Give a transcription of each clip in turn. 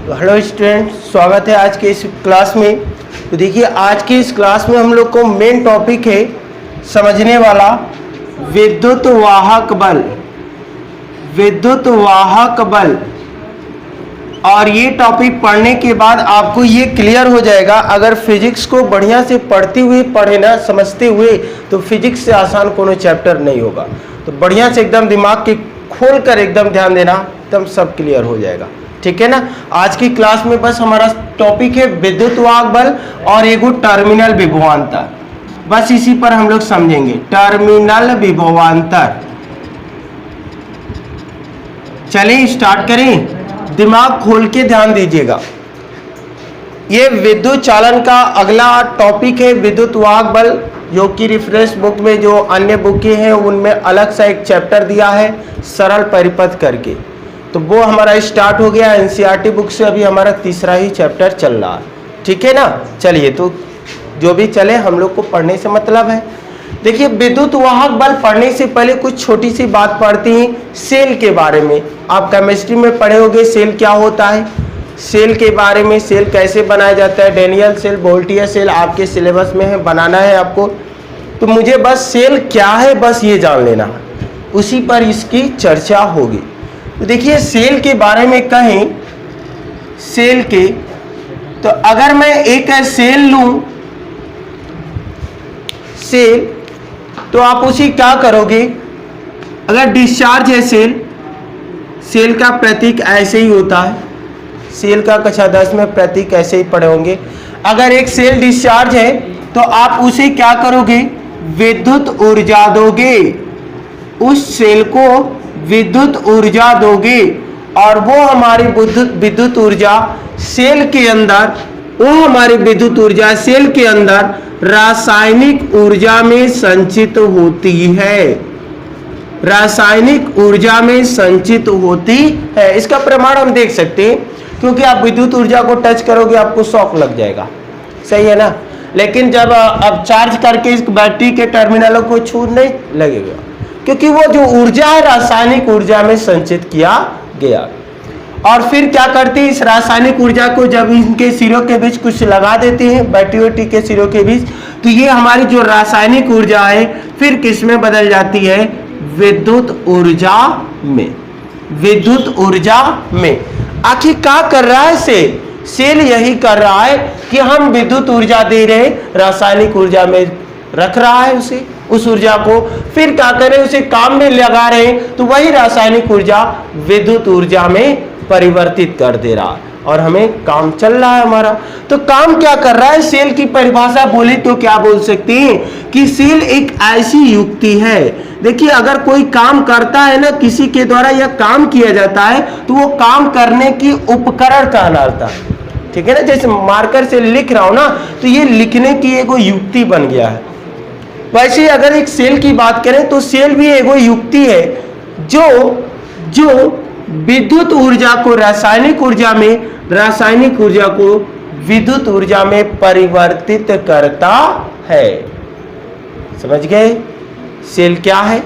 Hello student, स्वागत है आज के इस क्लास में। तो देखिए, आज की इस क्लास में हम लोग को मेन टॉपिक है समझने वाला विद्युत वाहक बल। विद्युत वाहक बल, और ये टॉपिक पढ़ने के बाद आपको ये क्लियर हो जाएगा। अगर फिजिक्स को बढ़िया से पढ़ते हुए पढ़े ना, समझते हुए, तो फिजिक्स से आसान कोनो चैप्टर नहीं होगा। तो बढ़िया से एकदम दिमाग के खोल कर एकदम ध्यान देना, एकदम सब क्लियर हो जाएगा। ठीक है ना। आज की क्लास में बस हमारा टॉपिक है विद्युत वाहक बल और एगो टर्मिनल विभवांतर। बस इसी पर हम लोग समझेंगे, टर्मिनल विभवांतर। चलिए स्टार्ट करें, दिमाग खोल के ध्यान दीजिएगा। ये विद्युत चालन का अगला टॉपिक है विद्युत वाहक बल, जो कि रेफरेंस बुक में जो अन्य बुकें हैं उनमें अलग सा एक चैप्टर दिया है सरल परिपथ करके। तो वो हमारा स्टार्ट हो गया। एनसीईआरटी बुक से अभी हमारा तीसरा ही चैप्टर चल रहा है। ठीक है ना। चलिए, तो जो भी चले, हम लोग को पढ़ने से मतलब है। देखिए, विद्युत वाहक बल पढ़ने से पहले कुछ छोटी सी बात पढ़ते हैं सेल के बारे में। आप केमिस्ट्री में पढ़े होंगे सेल क्या होता है, सेल के बारे में, सेल कैसे बनाया जाता है। डेनियल सेल, वोल्टियर सेल आपके सिलेबस में है, बनाना है आपको। तो मुझे बस सेल क्या है बस ये जान लेना है, उसी पर इसकी चर्चा होगी। तो देखिए, सेल के बारे में कहें, सेल के, तो अगर मैं एक सेल लूं, सेल, तो आप उसी क्या करोगे। अगर डिस्चार्ज है सेल, सेल का प्रतीक ऐसे ही होता है। सेल का कक्षा 10 में प्रतीक ऐसे ही पढ़े होंगे। अगर एक सेल डिस्चार्ज है तो आप उसे क्या करोगे, विद्युत ऊर्जा दोगे, उस सेल को विद्युत ऊर्जा दोगे, और वो हमारी विद्युत ऊर्जा सेल के अंदर, वो हमारी विद्युत ऊर्जा सेल के अंदर रासायनिक ऊर्जा में संचित होती है। रासायनिक ऊर्जा में संचित होती है। इसका प्रमाण हम देख सकते हैं, क्योंकि आप विद्युत ऊर्जा को टच करोगे आपको शॉक लग जाएगा, सही है ना। लेकिन जब आप चार्ज करके इस बैटरी के टर्मिनलों को छू नहीं लगेगा, क्योंकि वो जो ऊर्जा है रासायनिक ऊर्जा में संचित किया गया। और फिर क्या करते हैं, इस रासायनिक ऊर्जा को जब इनके सिरों के बीच कुछ लगा देते हैं, बैटरी वैटरी के सिरों के बीच, तो ये हमारी जो रासायनिक ऊर्जा है फिर किस में बदल जाती है, विद्युत ऊर्जा में। विद्युत ऊर्जा में आखिर क्या कर रहा है सेल, सेल यही कर रहा है कि हम विद्युत ऊर्जा दे रहे हैं, रासायनिक ऊर्जा में रख रहा है उसे, उस ऊर्जा को, फिर क्या करें, उसे काम में लगा रहे हैं, तो वही रासायनिक ऊर्जा विद्युत ऊर्जा में परिवर्तित कर दे रहा है, और हमें काम चल रहा है हमारा। तो काम क्या कर रहा है, सेल की परिभाषा बोले तो क्या बोल सकते हैं कि सेल एक ऐसी युक्ति है। देखिए, अगर कोई काम करता है ना, किसी के द्वारा यह काम किया जाता है, तो वो काम करने की उपकरण कहलाता है। ठीक है ना। जैसे मार्कर से लिख रहा हूं ना, तो ये लिखने की एगो युक्ति बन गया है। वैसे अगर एक सेल की बात करें तो सेल भी एगो युक्ति है जो विद्युत ऊर्जा को रासायनिक ऊर्जा में, रासायनिक ऊर्जा को विद्युत ऊर्जा में परिवर्तित करता है। समझ गए सेल क्या है।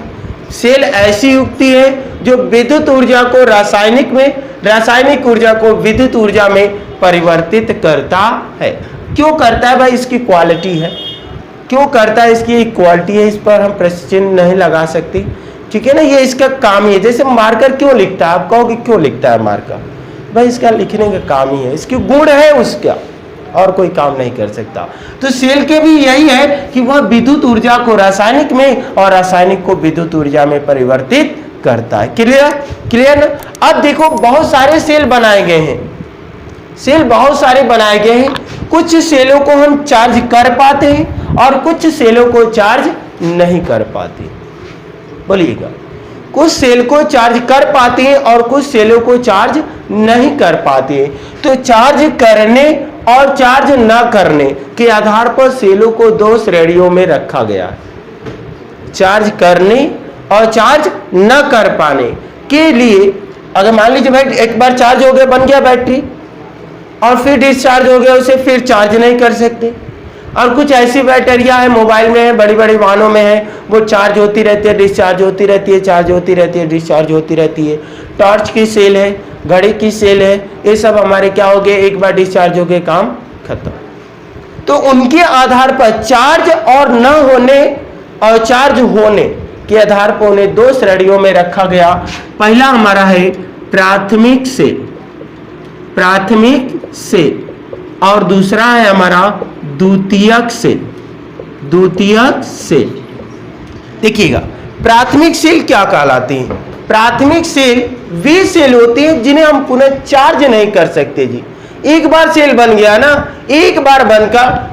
सेल ऐसी युक्ति है जो विद्युत ऊर्जा को रासायनिक में, रासायनिक ऊर्जा को विद्युत ऊर्जा में परिवर्तित करता है। क्यों करता है भाई, इसकी क्वालिटी है। क्यों करता है, इसकी एक क्वालिटी है, इस पर हम प्रश्न चिन्ह नहीं लगा सकते। ठीक है ना। ये इसका काम ही है। जैसे मार्कर क्यों लिखता है, आप कहोगे क्यों लिखता है मार्कर, भाई इसका लिखने का काम ही है, इसकी गुण है उसका, और कोई काम नहीं कर सकता। तो सेल के भी यही है कि वह विद्युत ऊर्जा को रासायनिक में और रासायनिक को विद्युत ऊर्जा में परिवर्तित करता है। क्लियर, क्लियर ना। अब देखो, बहुत सारे सेल बनाए गए हैं, सेल बहुत सारे बनाए गए हैं। कुछ सेलों को हम चार्ज कर पाते हैं और कुछ सेलों को चार्ज नहीं कर पाते। बोलिएगा, कुछ सेल को चार्ज कर पाते हैं और कुछ सेलों को चार्ज नहीं कर पाते। तो चार्ज करने और चार्ज न करने के आधार पर सेलों को दो श्रेणियों में रखा गया है। चार्ज करने और चार्ज न कर पाने के लिए, अगर मान लीजिए भाई एक बार चार्ज हो गया, बन गया बैटरी, और फिर डिस्चार्ज हो गया, उसे फिर चार्ज नहीं कर सकते। और कुछ ऐसी बैटरियां हैं मोबाइल में है, बड़ी बड़ी वाहनों में है, वो चार्ज होती रहती है, डिस्चार्ज होती रहती है, चार्ज होती रहती है, डिस्चार्ज होती रहती है। टॉर्च की सेल है, घड़ी की सेल है, ये सब हमारे क्या हो गए, एक बार डिस्चार्ज हो गए काम खत्म। तो उनके आधार पर चार्ज और न होने और चार्ज होने के आधार पर उन्हें दो श्रेणियों में रखा गया। पहला हमारा है प्राथमिक सेल, प्राथमिक सेल, और दूसरा है हमारा द्वितीयक सेल, द्वितीयक सेल। देखिएगा प्राथमिक सेल क्या कहलाती है। प्राथमिक सेल वे सेल होते हैं जिन्हें हम पुनः चार्ज नहीं कर सकते जी। एक बार सेल बन गया ना, एक बार बनकर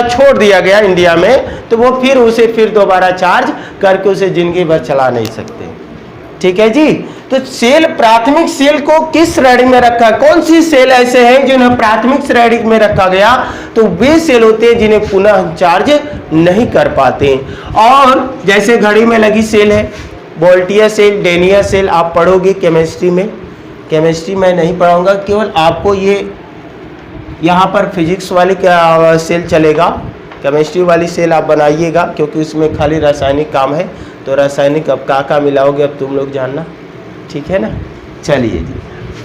छोड़ दिया गया इंडिया में, तो वो फिर उसे फिर दोबारा चार्ज करके उसे जिंदगी भर चला नहीं सकते। ठीक है जी। तो सेल, प्राथमिक सेल को किस श्रेणी में रखा, कौन सी सेल ऐसे हैं जिन्हें प्राथमिक श्रेणी में रखा गया, तो वे सेल होते हैं जिन्हें पुनः हम चार्ज नहीं कर पाते। और जैसे घड़ी में लगी सेल है, वोल्टियर सेल, डेनियर सेल, आप पढ़ोगे केमिस्ट्री में। केमिस्ट्री में नहीं पढ़ाऊंगा, केवल आपको ये यहाँ पर फिजिक्स वाली सेल चलेगा, केमिस्ट्री वाली सेल आप बनाइएगा, क्योंकि उसमें खाली रासायनिक काम है। तो रासायनिक अब क्या मिलाओगे अब तुम लोग जानना, ठीक है ना। चलिए जी,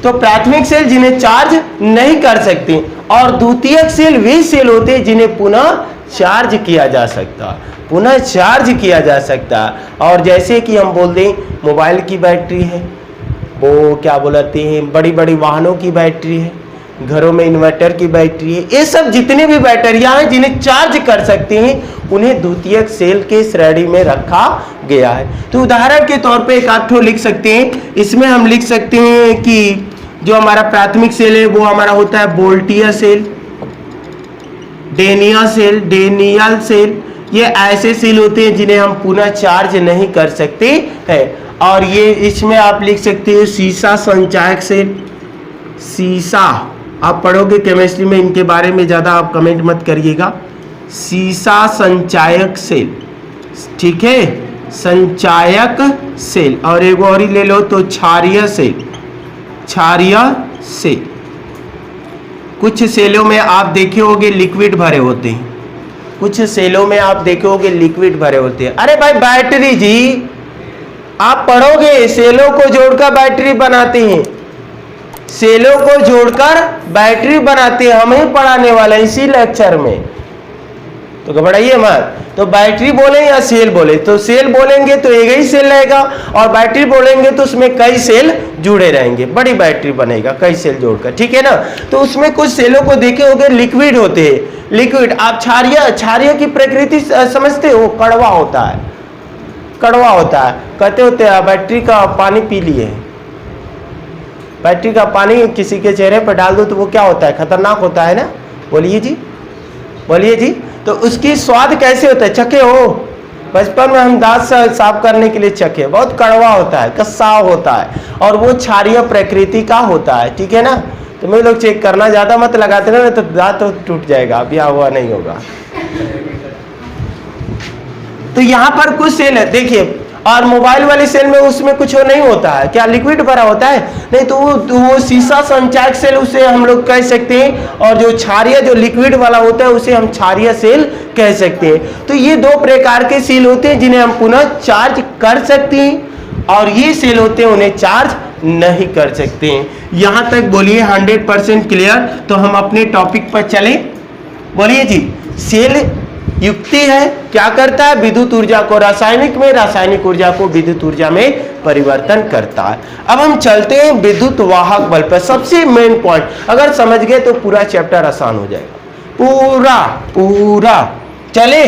तो प्राथमिक सेल जिन्हें चार्ज नहीं कर सकते, और द्वितीयक सेल वे सेल होते हैं जिन्हें पुनः चार्ज किया जा सकता, पुनः चार्ज किया जा सकता। और जैसे कि हम बोल दें मोबाइल की बैटरी है, वो क्या बोलते हैं, बड़ी बड़ी वाहनों की बैटरी है, घरों में इन्वर्टर की बैटरी है, ये सब जितनी भी बैटरियां हैं जिन्हें चार्ज कर सकते हैं, उन्हें द्वितीयक सेल के श्रेणी में रखा गया है। तो उदाहरण के तौर पे एक आध ठो लिख सकते हैं। इसमें हम लिख सकते हैं कि जो हमारा प्राथमिक सेल है वो हमारा होता है voltaic cell, Daniell cell, Daniell cell. ये ऐसे सेल होते हैं जिन्हें हम पुनः चार्ज नहीं कर सकते हैं। और ये इसमें आप लिख सकते हैं सीसा संचायक सेल, सीसा आप पढ़ोगे केमिस्ट्री में, इनके बारे में ज़्यादा आप कमेंट मत करिएगा। सीसा संचायक सेल, ठीक है, संचायक सेल। और एक और ही ले लो तो क्षारीय सेल, क्षारीय सेल। कुछ सेलों में आप देखे होंगे लिक्विड भरे होते हैं, कुछ सेलों में आप देखे होंगे लिक्विड भरे होते हैं। अरे भाई बैटरी जी, आप पढ़ोगे सेलों को जोड़कर बैटरी बनाते हैं, सेलों को जोड़कर बैटरी बनाते हैं, हम ही पढ़ाने वाले इसी लेक्चर में, तो घबराइए मत। तो बैटरी बोले या सेल बोले, तो सेल बोलेंगे तो एक ही सेल रहेगा, और बैटरी बोलेंगे तो उसमें कई सेल जुड़े रहेंगे, बड़ी बैटरी बनेगा कई सेल जोड़कर, ठीक है ना। तो उसमें कुछ सेलों को देखे होंगे लिक्विड होते हैं, लिक्विड। आप क्षारीय, क्षारीय की प्रकृति समझते हो, कड़वा होता है, कड़वा होता है। कहते होते हैं बैटरी का पानी पी लिए, बैटरी का पानी किसी के चेहरे पर डाल दो तो वो क्या होता है, खतरनाक होता है ना। बोलिए जी, बोलिए जी। तो उसकी स्वाद कैसे होता है, चखे हो, बचपन में हम दांत साफ करने के लिए चखे, बहुत कड़वा होता है, कसाव होता है, और वो क्षारीय प्रकृति का होता है, ठीक है ना। तो मैं लोग चेक करना, ज्यादा मत लगाते ना, तो दांत तो टूट जाएगा, ब्याह हुआ नहीं होगा। तो यहाँ पर कुछ सेल है देखिए, और मोबाइल वाली सेल में उसमें कुछ नहीं होता है, क्या लिक्विड भरा होता है, नहीं। तो वो सीसा संचायक सेल उसे हम लोग कह सकते हैं, और जो क्षारीय जो लिक्विड वाला होता है उसे हम क्षारीय सेल कह सकते हैं। तो ये दो प्रकार के सेल होते हैं जिन्हें हम पुनः चार्ज कर सकते हैं, और ये सेल होते हैं उन्हें चार्ज नहीं कर सकते हैं। यहाँ तक बोलिए 100% क्लियर। तो हम अपने टॉपिक पर चले, बोलिए जी। सेल युक्ति है, क्या करता है, विद्युत ऊर्जा को रासायनिक में, रासायनिक ऊर्जा को विद्युत ऊर्जा में परिवर्तन करता है। अब हम चलते हैं विद्युत वाहक बल पर। सबसे मेन पॉइंट अगर समझ गए तो पूरा चैप्टर आसान हो जाएगा, पूरा पूरा। चले,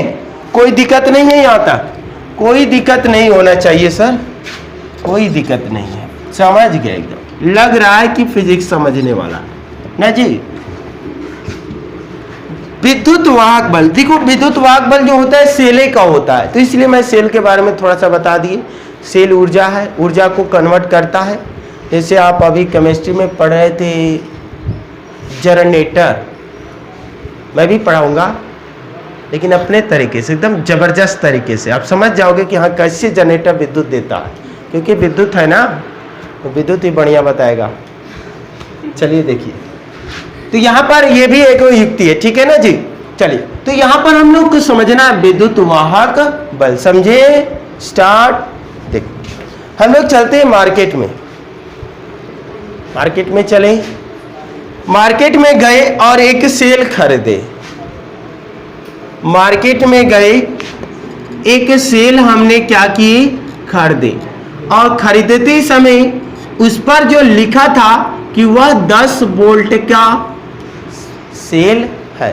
कोई दिक्कत नहीं है, यहाँ तक कोई दिक्कत नहीं होना चाहिए सर, कोई दिक्कत नहीं है, समझ गए एकदम। लग रहा है कि फिजिक्स समझने वाला ना जी। विद्युत वाहक बल, देखो विद्युत वाहक बल जो होता है सेले का होता है, तो इसलिए मैं सेल के बारे में थोड़ा सा बता दिए। सेल ऊर्जा है, ऊर्जा को कन्वर्ट करता है। जैसे आप अभी केमिस्ट्री में पढ़ रहे थे जनरेटर, मैं भी पढ़ाऊंगा लेकिन अपने तरीके से, एकदम जबरदस्त तरीके से आप समझ जाओगे कि हाँ कैसे जनरेटर विद्युत देता है, क्योंकि विद्युत है ना, तो विद्युत ही बढ़िया बताएगा। चलिए देखिए, तो यहाँ पर ये भी एक युक्ति है, ठीक है ना जी। चलिए, तो यहां पर हम लोग को समझना विद्युत वाहक बल। समझे? स्टार्ट। देख, हम लोग चलते हैं मार्केट में। मार्केट में चले, मार्केट में गए और एक सेल खरीदे। मार्केट में गए, एक सेल हमने क्या की? खरीदे। और खरीदते समय उस पर जो लिखा था कि वह 10 वोल्ट का सेल है।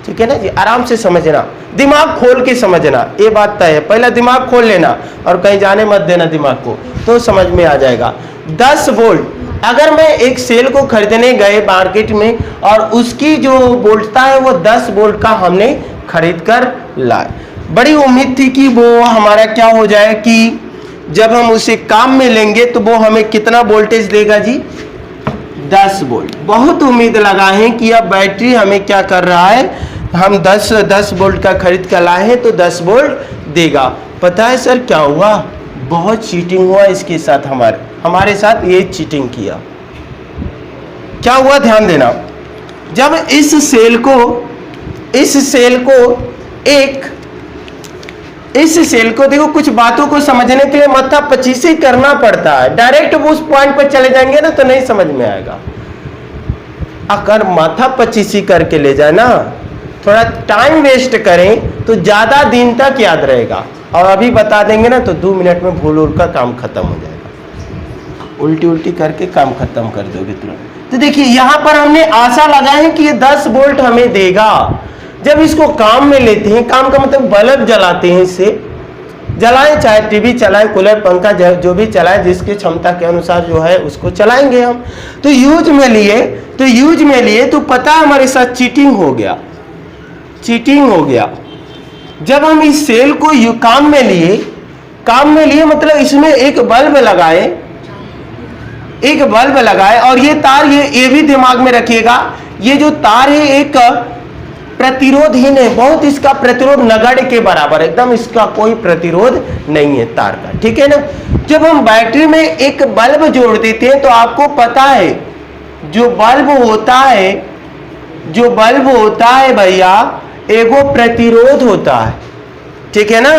ठीक है ना जी? आराम से समझना, दिमाग खोल के समझना, ये बात तय है। पहला दिमाग खोल लेना और कहीं जाने मत देना दिमाग को, तो समझ में आ जाएगा। 10 वोल्ट, अगर मैं एक सेल को खरीदने गए मार्केट में और उसकी जो वोल्टता है वो 10 वोल्ट का हमने खरीद कर लाए। बड़ी उम्मीद थी कि वो हमारा क्या हो जाए कि जब हम उसे काम में लेंगे तो वो हमें कितना वोल्टेज देगा जी? 10 वोल्ट। बहुत उम्मीद लगाए कि अब बैटरी हमें क्या कर रहा है, हम 10 वोल्ट का खरीद कर लाए हैं तो 10 वोल्ट देगा। पता है सर क्या हुआ? बहुत चीटिंग हुआ इसके साथ, हमारे साथ ये चीटिंग किया। क्या हुआ ध्यान देना, जब इस सेल को देखो, कुछ बातों को समझने के लिए माथा पचीसी करना पड़ता है। डायरेक्ट वो उस पॉइंट पर चले जाएंगे ना तो नहीं समझ में आएगा। अगर माथा पचीसी करके ले जाए ना, थोड़ा टाइम वेस्ट करें तो ज्यादा दिन तक याद रहेगा। और अभी बता देंगे ना तो 2 मिनट में भूल उल का काम खत्म हो जाएगा। उल्टी उल्टी करके काम खत्म कर दोगे तुरंत। तो देखिए यहां पर हमने आशा लगाई है कि ये 10 वोल्ट हमें देगा। जब इसको काम में लेते हैं, काम का मतलब बल्ब जलाते हैं, इससे जलाएं, चाहे टीवी चलाएं, कूलर, पंखा, जो भी चलाएं, जिसकी क्षमता के अनुसार जो है उसको चलाएंगे हम। तो यूज में लिए तो पता है हमारे साथ चीटिंग हो गया। जब हम इस सेल को काम में लिए मतलब इसमें एक बल्ब लगाए और ये तार, ये भी दिमाग में रखिएगा, ये जो तार है एक प्रतिरोध ही नहीं, बहुत इसका प्रतिरोध नगण्य के बराबर, एकदम इसका कोई प्रतिरोध नहीं है तार का। ठीक है ना? जब हम बैटरी में एक बल्ब जोड़ देते हैं तो आपको पता है जो बल्ब होता है भैया, एगो प्रतिरोध होता है। ठीक है ना?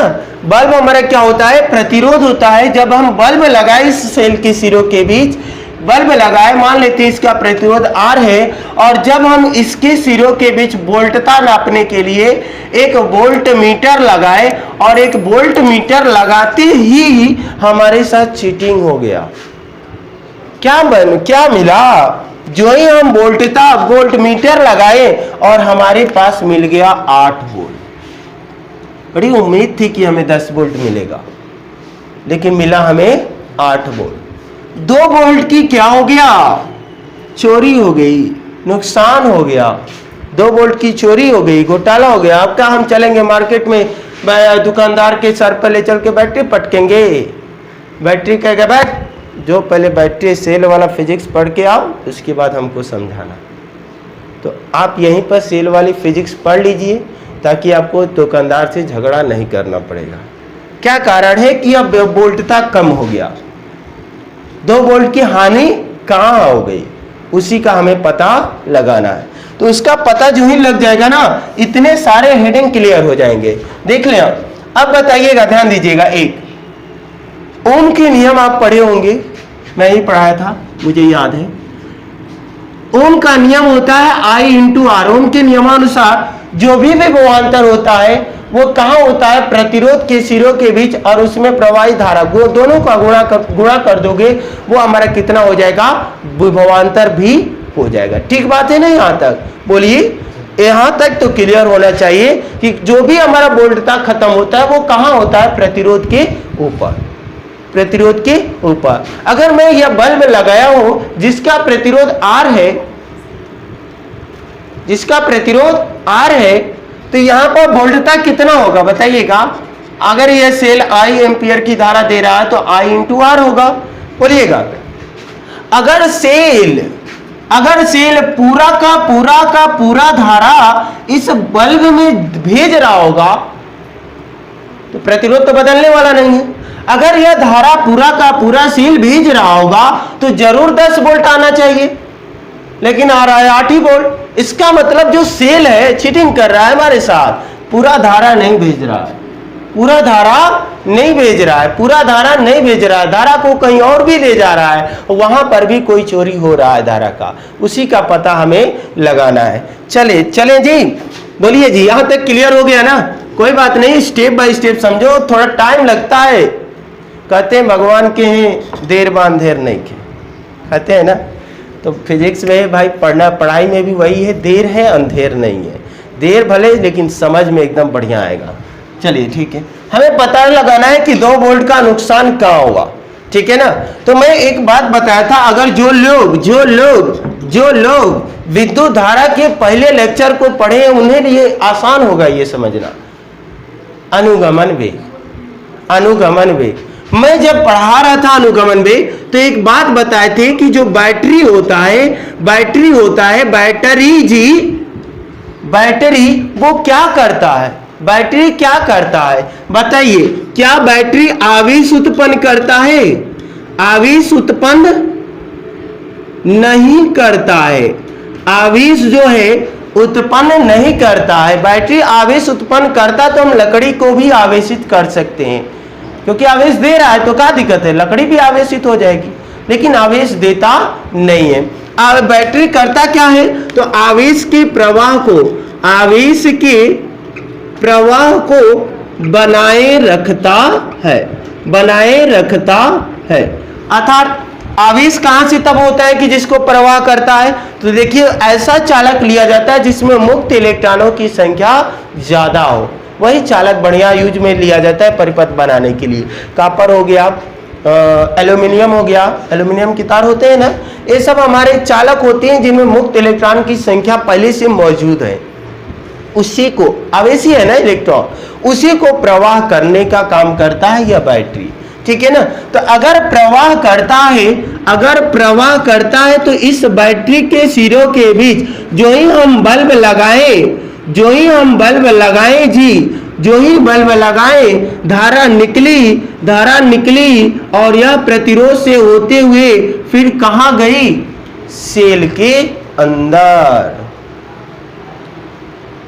बल्ब हमारा क्या होता है? प्रतिरोध होता है। जब हम बल्ब लगाए इस सेल के सिरों के बीच, बल्ब लगाए, मान लेते हैं इसका प्रतिरोध R है, और जब हम इसके सिरों के बीच वोल्टता नापने के लिए एक वोल्ट मीटर लगाए और एक वोल्ट मीटर लगाते ही हमारे साथ चीटिंग हो गया। क्या मिला? जो ही हम वोल्ट मीटर लगाए और हमारे पास मिल गया 8 वोल्ट। बड़ी उम्मीद थी कि हमें 10 वोल्ट मिलेगा, लेकिन मिला हमें 8 वोल्ट। 2 वोल्ट की क्या हो गया? चोरी हो गई, नुकसान हो गया। 2 वोल्ट की चोरी हो गई, घोटाला हो गया। अब क्या हम चलेंगे मार्केट में, दुकानदार के सर पर ले चल के बैटरी पटकेंगे? बैटरी कहेगा बैठ, जो पहले बैटरी सेल वाला फिजिक्स पढ़ के आओ, उसके बाद हमको समझाना। तो आप यहीं पर सेल वाली फिजिक्स पढ़ लीजिए ताकि आपको दुकानदार से झगड़ा नहीं करना पड़ेगा। क्या कारण है कि अब वोल्टता कम हो गया, 2 वोल्ट की हानि कहाँ हो गई, उसी का हमें पता लगाना है। तो इसका पता जो ही लग जाएगा ना, इतने सारे हेडिंग क्लियर हो जाएंगे। देख लें अब बताइएगा, ध्यान दीजिएगा। एक ओम के नियम आप पढ़े होंगे, मैं ही पढ़ाया था, मुझे याद है। ओम का नियम होता है I × R। ओम के नियमानुसार जो भी विभवांतर होता है वो कहाँ होता है? प्रतिरोध के सिरों के बीच, और उसमें प्रवाहित धारा, वो दोनों का गुणा कर दोगे, वो हमारा कितना हो जाएगा? विभवांतर भी हो जाएगा। ठीक बात है ना? यहाँ तक बोलिए, यहाँ तक तो क्लियर होना चाहिए कि जो भी हमारा वोल्टता खत्म होता है वो कहाँ होता है? प्रतिरोध के ऊपर। अगर मैं यह बल्ब लगाया हूं जिसका प्रतिरोध R है, तो यहां पर वोल्टता कितना होगा बताइएगा? अगर यह सेल I एम्पियर की धारा दे रहा है तो I × R होगा। बोलिएगा, अगर सेल पूरा का पूरा धारा इस बल्ब में भेज रहा होगा तो प्रतिरोध तो बदलने वाला नहीं है। अगर यह धारा पूरा का पूरा सेल भेज रहा होगा तो जरूर 10 वोल्ट आना चाहिए। लेकिन आ रहा है 8 ही वोल्ट। इसका मतलब जो सेल है चीटिंग कर रहा है हमारे साथ, पूरा धारा नहीं भेज रहा है, पूरा धारा नहीं भेज रहा है, पूरा धारा नहीं भेज रहा है, धारा को कहीं और भी ले जा रहा है, वहां पर भी कोई चोरी हो रहा है धारा का, उसी का पता हमें लगाना है। चले चले जी, बोलिए जी, यहां तक क्लियर हो गया ना? कोई बात नहीं, स्टेप बाय स्टेप समझो, थोड़ा टाइम लगता है। कहते हैं भगवान के हैं देर बांध देर नहीं के, कहते हैं ना। तो फिजिक्स में भाई पढ़ाई में भी वही है, देर है अंधेर नहीं है, देर भले लेकिन समझ में एकदम बढ़िया आएगा। चलिए ठीक है, हमें पता लगाना है कि 2 वोल्ट का नुकसान कहाँ होगा, ठीक है ना। तो मैं एक बात बताया था, अगर जो लोग विद्युत धारा के पहले लेक्चर को पढ़े उन्हें लिए आसान होगा ये समझना। अनुगमन वेग, मैं जब पढ़ा रहा था अनुगमन वेग, तो एक बात बताए थे कि जो बैटरी होता है बैटरी वो क्या करता है? बैटरी क्या करता है बताइए? क्या बैटरी आवेश उत्पन्न करता है? आवेश उत्पन्न नहीं करता है, आवेश जो है उत्पन्न नहीं करता है। बैटरी आवेश उत्पन्न करता तो हम लकड़ी को भी आवेशित कर सकते हैं, क्योंकि आवेश दे रहा है तो क्या दिक्कत है, लकड़ी भी आवेशित हो जाएगी, लेकिन आवेश देता नहीं है। बैटरी करता क्या है? तो आवेश के प्रवाह को बनाए रखता है। अर्थात आवेश कहां से तब होता है कि जिसको प्रवाह करता है? तो देखिए, ऐसा चालक लिया जाता है जिसमें मुक्त इलेक्ट्रॉनों की संख्या ज्यादा हो, वही चालक बढ़िया यूज में लिया जाता है परिपथ बनाने के लिए। कॉपर हो गया, एल्यूमिनियम हो गया, एल्यूमिनियम की तार होते हैं ना, ये सब हमारे चालक होते हैं जिनमें मुक्त इलेक्ट्रॉन की संख्या पहले से मौजूद है। उसी को आवेशी है ना इलेक्ट्रॉन, उसी को प्रवाह करने का काम करता है यह बैटरी, ठीक है ना। तो अगर प्रवाह करता है तो इस बैटरी के सिरों के बीच जो ही हम बल्ब लगाए धारा निकली और यह प्रतिरोध से होते हुए फिर कहां गई? सेल के अंदर।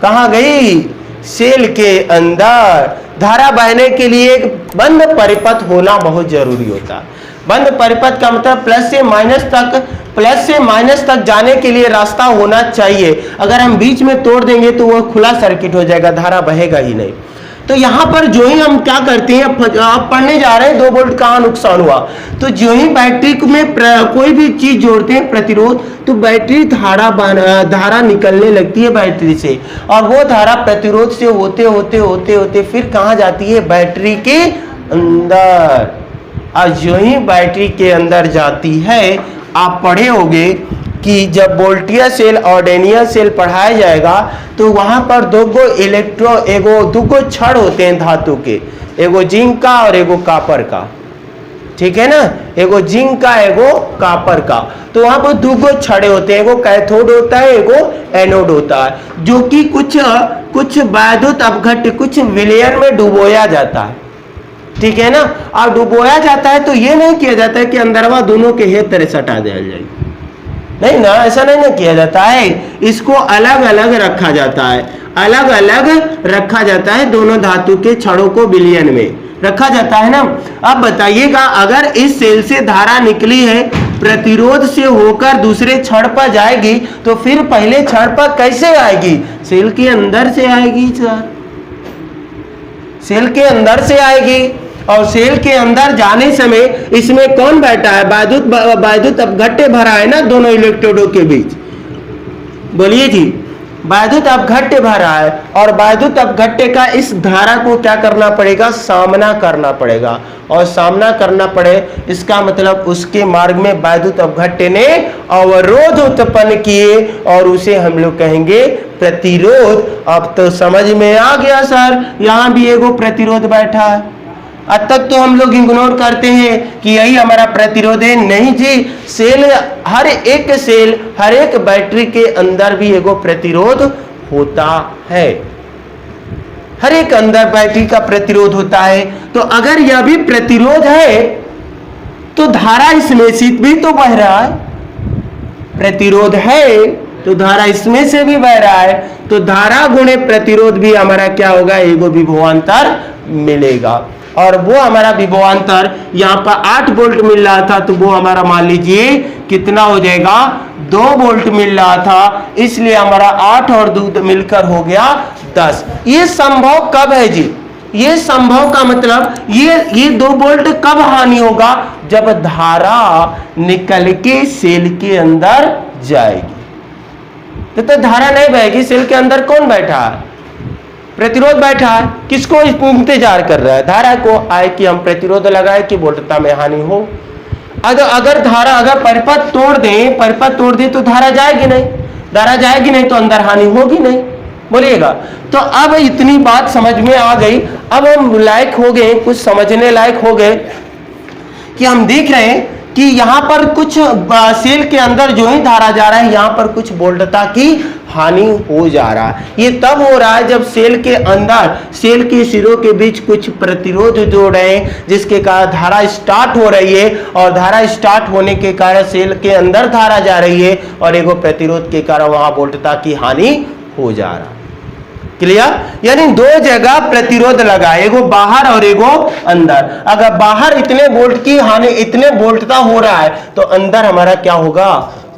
कहां गई? सेल के अंदर। धारा बहने के लिए एक बंद परिपथ होना बहुत जरूरी होता है। बंद परिपथ का मतलब प्लस से माइनस तक जाने के लिए रास्ता होना चाहिए। अगर हम बीच में तोड़ देंगे तो वह खुला सर्किट हो जाएगा, धारा बहेगा ही नहीं। तो यहां पर जो ही हम क्या करते हैं, आप पढ़ने जा रहे हैं 2 वोल्ट कहां नुकसान हुआ, तो जो ही बैटरी में कोई भी चीज जोड़ते हैं प्रतिरोध, तो बैटरी धारा निकलने लगती है बैटरी से, और वो धारा प्रतिरोध से होते फिर कहां जाती है? बैटरी के अंदर। और जो ही बैटरी के अंदर जाती है, आप पढ़े होंगे कि जब वोल्टिया सेल और डेनियल सेल पढ़ाया जाएगा तो वहां पर दो छड़ होते हैं धातु के, एगो जिंक का और एगो कॉपर का, ठीक है ना। एगो जिंक का एगो कॉपर का, तो वहां पर 2 छड़े होते हैं, एगो कैथोड होता है, एगो एनोड होता है, जो कि कुछ वैद्युत अपघट्य कुछ विलयन में डुबोया जाता है, ठीक है ना। और डुबोया जाता है तो ये नहीं किया जाता है कि अंदरवा दोनों के हेत तरह से हटा दिया जाए, नहीं ना, ऐसा नहीं ना किया जाता है। इसको अलग अलग रखा जाता है, दोनों धातु के छड़ों को विलयन में रखा जाता है ना। अब बताइएगा, अगर इस सेल से धारा निकली है, प्रतिरोध से होकर दूसरे छड़ पर जाएगी, तो फिर पहले छड़ पर कैसे आएगी? सेल के अंदर से आएगी सर, सेल के अंदर से आएगी। और सेल के अंदर जाने समय इसमें कौन बैठा है? वैद्युत अपघट्य भरा है ना दोनों इलेक्ट्रोडों के बीच, बोलिए जी, वैद्युत अपघट्य भरा है, और वैद्युत अपघट्य का इस धारा को क्या करना पड़ेगा? सामना करना पड़ेगा। और सामना करना पड़े इसका मतलब उसके मार्ग में वैद्युत अपघट्य ने अवरोध उत्पन्न किए, और उसे हम लोग कहेंगे प्रतिरोध। अब तो समझ में आ गया सर, यहां भी एगो प्रतिरोध बैठा है। अब तक तो हम लोग इग्नोर करते हैं कि यही हमारा प्रतिरोध है, नहीं जी। हर एक बैटरी के अंदर भी एगो प्रतिरोध होता है, हर एक अंदर बैटरी का प्रतिरोध होता है। तो अगर यह भी प्रतिरोध है तो धारा इसमें से भी तो बह रहा है, प्रतिरोध है तो धारा इसमें से भी बह रहा है, तो धारा गुणे प्रतिरोध भी हमारा क्या होगा, एगो विभवांतर मिलेगा। और वो हमारा विभवांतर यहाँ पर 8 वोल्ट मिल रहा था, तो वो हमारा मान लीजिए कितना हो जाएगा, 2 वोल्ट मिल रहा था, इसलिए हमारा 8 और 2 मिलकर हो गया 10। ये संभव कब है जी, ये संभव का मतलब ये 2 वोल्ट कब हानि होगा, जब धारा निकल के सेल के अंदर जाएगी। तो धारा नहीं बहेगी, सेल के अंदर कौन बैठा है, प्रतिरोध बैठा है। किसको इंतजार कर रहा है, धारा को, आए कि हम प्रतिरोध लगाए कि वोल्टता में हानि हो। अगर धारा अगर परिपथ तोड़ दें तो धारा जाएगी नहीं, धारा जाएगी नहीं तो अंदर हानि होगी नहीं, बोलिएगा। तो अब इतनी बात समझ में आ गई, अब हम लायक हो गए, कुछ समझने लायक हो गए कि हम देख रहे हैं कि यहाँ पर कुछ सेल के अंदर जो ही धारा जा रहा है, यहाँ पर कुछ वोल्टता की हानि हो जा रहा है। ये तब हो रहा है जब सेल के अंदर, सेल के सिरों के बीच कुछ प्रतिरोध जोड़ रहे हैं, जिसके कारण धारा स्टार्ट हो रही है, और धारा स्टार्ट होने के कारण सेल के अंदर धारा जा रही है, और एगो प्रतिरोध के कारण वहां वोल्टता की हानि हो जा रहा है। क्लियर, यानी 2 जगह प्रतिरोध लगा, एगो बाहर और एगो अंदर। अगर बाहर इतने वोल्ट की हानि, इतने वोल्टता हो रहा है, तो अंदर हमारा क्या होगा,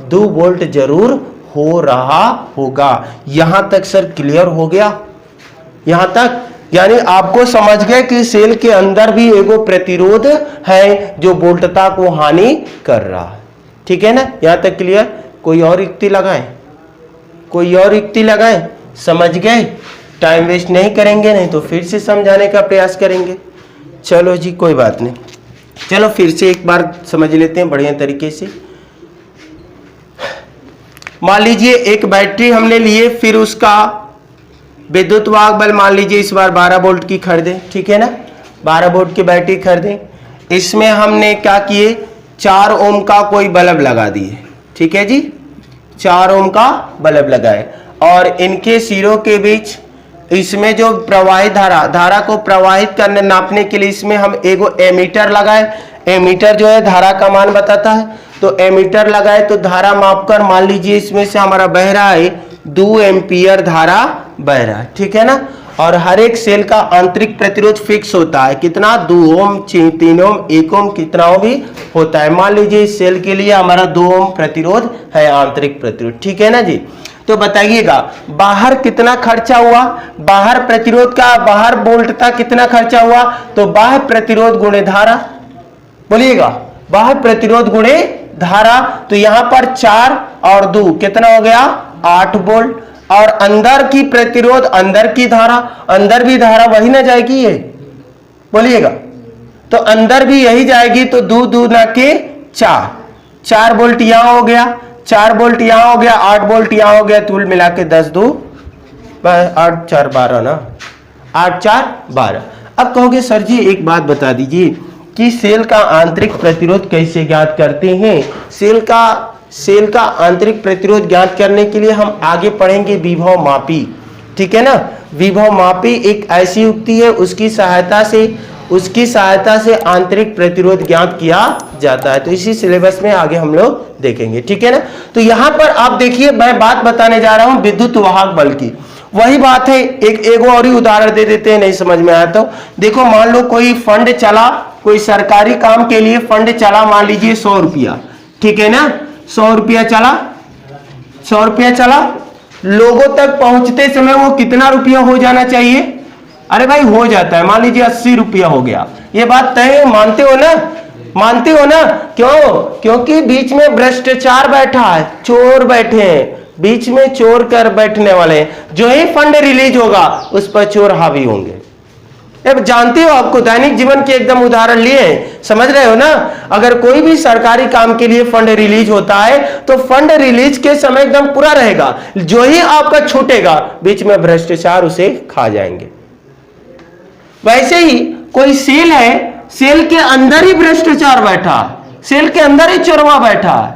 2 वोल्ट जरूर हो रहा होगा। यहां तक सर क्लियर हो गया, यहां तक, यानी आपको समझ गए कि सेल के अंदर भी एगो प्रतिरोध है जो वोल्टता को हानि कर रहा है। ठीक है ना, यहां तक क्लियर। कोई और युक्ति लगाए, कोई और युक्ति लगाए, समझ गए। टाइम वेस्ट नहीं करेंगे, नहीं तो फिर से समझाने का प्रयास करेंगे। चलो जी, कोई बात नहीं, चलो फिर से एक बार समझ लेते हैं बढ़िया तरीके से। मान लीजिए एक बैटरी हमने लिए, फिर उसका विद्युत वाहक बल मान लीजिए इस बार 12 वोल्ट की खरीदे, ठीक है ना, 12 वोल्ट की बैटरी खरीदे। इसमें हमने क्या किए, 4 ओम का कोई बल्ब लगा दिए, ठीक है जी, 4 ओम का बल्ब लगाए, और इनके सिरों के बीच इसमें जो प्रवाहित धारा को प्रवाहित करने, नापने के लिए इसमें हम एगो एमीटर लगाए। एमीटर जो है धारा का मान बताता है, तो एमीटर लगाए तो धारा मापकर मान लीजिए इसमें से हमारा बह रहा है 2 एम्पियर धारा बह रहा है, ठीक है ना। और हर एक सेल का आंतरिक प्रतिरोध फिक्स होता है, कितना, 2 ओम, 3 ओम, 1 ओम, कितना ओम भी होता है। मान लीजिए इस सेल के लिए हमारा 2 ओम प्रतिरोध है, आंतरिक प्रतिरोध, ठीक है ना जी। तो बताइएगा बाहर कितना खर्चा हुआ, बाहर प्रतिरोध का, बाहर वोल्टता कितना खर्चा हुआ, तो बाह्य प्रतिरोध गुणे धारा, बोलिएगा, बाह्य प्रतिरोध गुणे धारा। तो यहां पर 4 और 2 कितना हो गया, 8 वोल्ट। और अंदर की प्रतिरोध, अंदर की धारा, अंदर भी धारा वही ना जाएगी ये, बोलिएगा, तो अंदर भी यही जाएगी, तो 2 दूना के 4 वोल्ट यहां हो गया, 4 वोल्ट यहां हो गया, 8 वोल्ट यहां हो गया, तुल मिला के 10 2 8 4 12 ना, 8 4 12। अब कहोगे सर जी एक बात बता दीजिए कि सेल का आंतरिक प्रतिरोध कैसे ज्ञात करते हैं। सेल का आंतरिक प्रतिरोध ज्ञात करने के लिए हम आगे पढ़ेंगे विभव मापी, ठीक है ना। विभव मापी एक ऐसी युक्ति है, उसकी सहायता से आंतरिक प्रतिरोध ज्ञात किया जाता है। तो इसी सिलेबस में आगे हम लोग देखेंगे, ठीक है ना। तो यहां पर आप देखिए, मैं बात बताने जा रहा हूं विद्युत वाहक बल की, वही बात है। एक और ही उदाहरण दे देते हैं, नहीं समझ में आया तो देखो, मान लो कोई फंड चला, कोई सरकारी काम के लिए फंड चला, मान लीजिए 100 रुपया, ठीक है ना, 100 रुपया चला, 100 रुपया चला, लोगों तक पहुंचते समय वो कितना रुपया हो जाना चाहिए, अरे भाई हो जाता है, मान लीजिए 80 रुपया हो गया। ये बात तय है, मानते हो ना, मानते हो ना। क्यों, क्योंकि बीच में भ्रष्टाचार बैठा है, चोर बैठे हैं, बीच में चोर कर बैठने वाले हैं। जो ही फंड रिलीज होगा उस पर चोर हावी होंगे। अब जानते हो, आपको दैनिक जीवन के एकदम उदाहरण लिए, समझ रहे हो ना। अगर कोई भी सरकारी काम के लिए फंड रिलीज होता है तो फंड रिलीज के समय एकदम पूरा रहेगा, जो ही आपका छूटेगा बीच में भ्रष्टाचार उसे खा जाएंगे। वैसे ही कोई सेल है, सेल के अंदर ही भ्रष्टाचार बैठा, सेल के अंदर ही चोरवा बैठा है,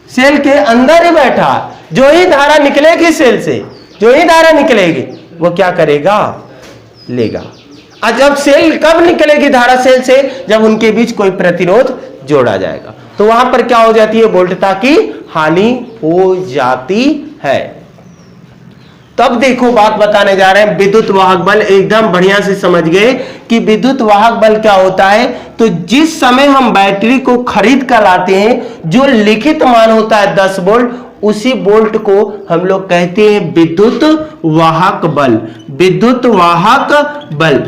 सेल के अंदर ही बैठा। जो ही धारा निकलेगी सेल से, जो ही धारा निकलेगी वो क्या करेगा, लेगा। और जब सेल कब निकलेगी धारा सेल से, जब उनके बीच कोई प्रतिरोध जोड़ा जाएगा, तो वहां पर क्या हो जाती है, वोल्टता की हानि हो जाती है। तब देखो बात बताने जा रहे हैं, विद्युत वाहक बल एकदम बढ़िया से समझ गए कि विद्युत वाहक बल क्या होता है। तो जिस समय हम बैटरी को खरीद कर लाते हैं, जो लिखित मान होता है 10 वोल्ट, उसी वोल्ट को हम लोग कहते हैं विद्युत वाहक बल। विद्युत वाहक बल,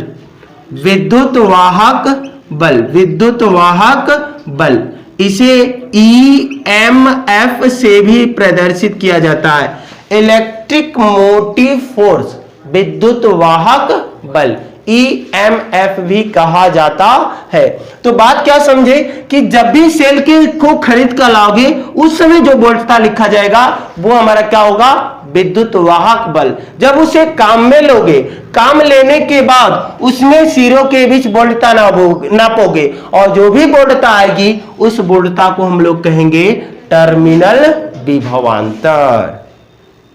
विद्युत वाहक बल, विद्युत वाहक बल। इसे EMF से भी प्रदर्शित किया जाता है, इलेक्ट्रिक मोटिव फोर्स, विद्युत वाहक बल, EMF भी कहा जाता है। तो बात क्या समझे कि जब भी सेल के को खरीद कर लाओगे, उस समय जो वोल्टता लिखा जाएगा वो हमारा क्या होगा, विद्युत वाहक बल। जब उसे काम में लोगे, काम लेने के बाद उसमें सिरों के बीच वोल्टता नापोगे, और जो भी वोल्टता आएगी उस वोल्टता को हम लोग कहेंगे टर्मिनल विभवांतर।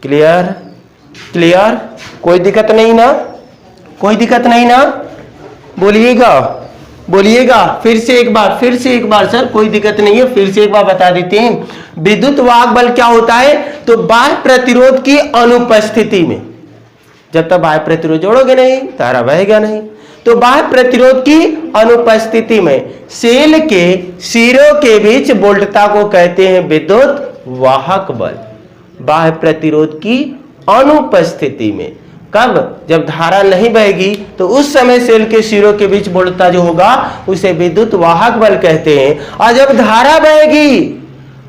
क्लियर? क्लियर? कोई दिक्कत नहीं ना? कोई दिक्कत नहीं ना? बोलिएगा, बोलिएगा फिर से एक बार, फिर से एक बार सर, कोई दिक्कत नहीं है, फिर से एक बार बता देते हैं। विद्युत वाहक बल क्या होता है? तो बाह्य प्रतिरोध की अनुपस्थिति में, जब तक बाह्य प्रतिरोध जोड़ोगे नहीं, धारा बहेगा नहीं। तो बाह्य प्रतिरोध की अनुपस्थिति में सेल के सिरों के बीच वोल्टता को कहते हैं विद्युत वाहक बल। बाह्य प्रतिरोध की अनुपस्थिति में, कब? जब धारा नहीं बहेगी, तो उस समय सेल के सिरों के बीच वोल्टता जो होगा उसे विद्युत वाहक बल कहते हैं। और जब धारा बहेगी,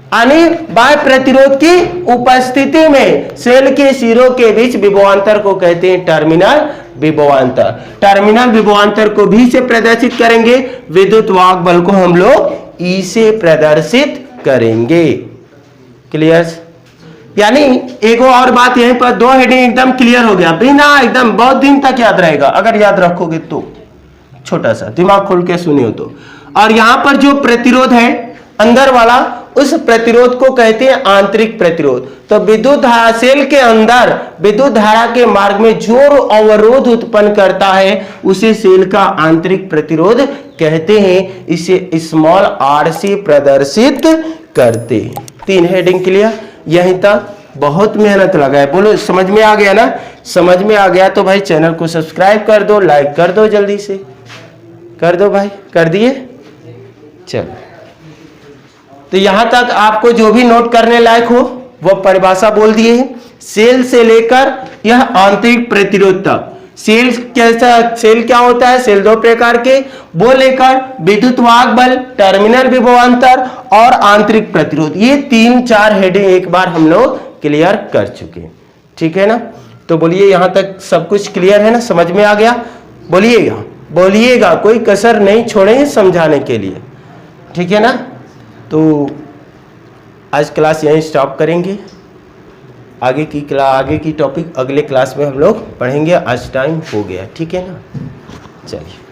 यानी बाह्य प्रतिरोध की उपस्थिति में, सेल के सिरों के बीच विभवांतर को कहते हैं टर्मिनल विभवांतर। टर्मिनल विभवांतर को भी से प्रदर्शित करेंगे, विद्युत वाहक बल को हम लोग ई से प्रदर्शित करेंगे। क्लियर? यानी एक और बात, यहीं पर दो हेडिंग एकदम क्लियर हो गया, बिना एकदम बहुत दिन तक याद रहेगा अगर याद रखोगे तो, छोटा सा दिमाग खोल के सुनियो तो। और यहां पर जो प्रतिरोध है अंदर वाला, उस प्रतिरोध को कहते हैं आंतरिक प्रतिरोध। तो विद्युत धारा, सेल के अंदर विद्युत धारा के मार्ग में जो अवरोध उत्पन्न करता है उसे सेल का आंतरिक प्रतिरोध कहते हैं। इसे स्मॉल r से प्रदर्शित करते हैं। 3 हेडिंग क्लियर? यहीं तक बहुत मेहनत लगा है। बोलो समझ में आ गया ना? समझ में आ गया तो भाई चैनल को सब्सक्राइब कर दो, लाइक कर दो, जल्दी से कर दो भाई। कर दिए? चलो, तो यहां तक आपको जो भी नोट करने लायक हो वो परिभाषा बोल दिए है। सेल से लेकर यह आंतरिक प्रतिरोध तक, सेल कैसा, सेल क्या होता है, सेल 2 प्रकार के, वो लेकर विद्युत वाहक बल, टर्मिनल विभवांतर और आंतरिक प्रतिरोध, ये 3-4 हेडिंग एक बार हम लोग क्लियर कर चुके हैं। ठीक है ना? तो बोलिए यहां तक सब कुछ क्लियर है ना? समझ में आ गया? बोलिएगा, बोलिएगा, कोई कसर नहीं छोड़े समझाने के लिए। ठीक है ना? तो आज क्लास यहीं स्टॉप करेंगे। आगे की टॉपिक अगले क्लास में हम लोग पढ़ेंगे। आज टाइम हो गया, ठीक है ना? चलिए।